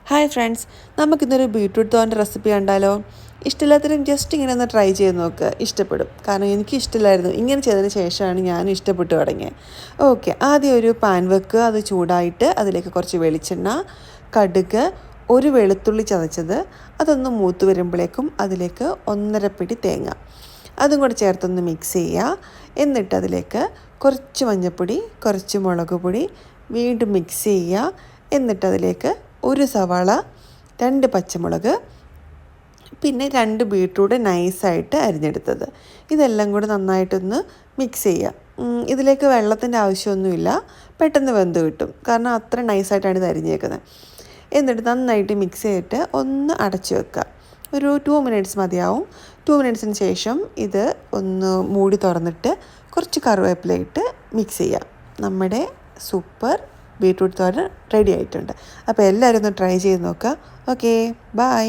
Hi friends, നമുക്കിന്നൊരു beetroot തോരൻ്റെ recipe കണ്ടാലോ? ഇഷ്ടമില്ലാത്തവരും just ഇങ്ങനെ ഒന്ന് ട്രൈ ചെയ്ത് നോക്കുക, ഇഷ്ടപ്പെടും. കാരണം എനിക്ക് ഇഷ്ടമില്ലായിരുന്നു, ഇങ്ങനെ ചെയ്തതിന് ശേഷമാണ് ഞാൻ ഇഷ്ടപ്പെട്ടു തുടങ്ങിയത്. ഓക്കെ, ആദ്യം ഒരു പാൻ വെക്കുക, അത് ചൂടായിട്ട് അതിലേക്ക് കുറച്ച് വെളിച്ചെണ്ണ, കടുക്, ഒരു വെളുത്തുള്ളി ചതച്ചത്, അതൊന്ന് മൂത്ത് വരുമ്പോഴേക്കും അതിലേക്ക് 1.5 പിടി തേങ്ങ, അതും കൂടെ ചേർത്തൊന്ന് മിക്സ് ചെയ്യുക. എന്നിട്ട് അതിലേക്ക് കുറച്ച് മഞ്ഞൾപ്പൊടി, കുറച്ച് മുളക് പൊടി വീണ്ടും മിക്സ് ചെയ്യുക. എന്നിട്ട് അതിലേക്ക് ഒരു സവാള, 2 പച്ചമുളക്, പിന്നെ 2 ബീട്രൂട്ട് നൈസായിട്ട് അരിഞ്ഞെടുത്തത്, ഇതെല്ലാം കൂടി നന്നായിട്ടൊന്ന് മിക്സ് ചെയ്യുക. ഇതിലേക്ക് വെള്ളത്തിൻ്റെ ആവശ്യമൊന്നുമില്ല, പെട്ടെന്ന് വെന്ത് കിട്ടും, കാരണം അത്ര നൈസായിട്ടാണ് ഇത് അരിഞ്ഞേക്കുന്നത്. എന്നിട്ട് നന്നായിട്ട് മിക്സ് ചെയ്തിട്ട് ഒന്ന് അടച്ചു വെക്കുക. ഒരു 2 മിനിറ്റ്സ് മതിയാവും. 2 മിനിറ്റ്സിന് ശേഷം ഇത് ഒന്ന് മൂടി തുറന്നിട്ട് കുറച്ച് കറിവേപ്പില ഇട്ട് മിക്സ് ചെയ്യുക. നമ്മുടെ സൂപ്പർ ബീട്രൂട്ട് തോരൻ റെഡി ആയിട്ടുണ്ട്. അപ്പോൾ എല്ലാവരും ഒന്ന് ട്രൈ ചെയ്ത് നോക്കുക. Okay, by.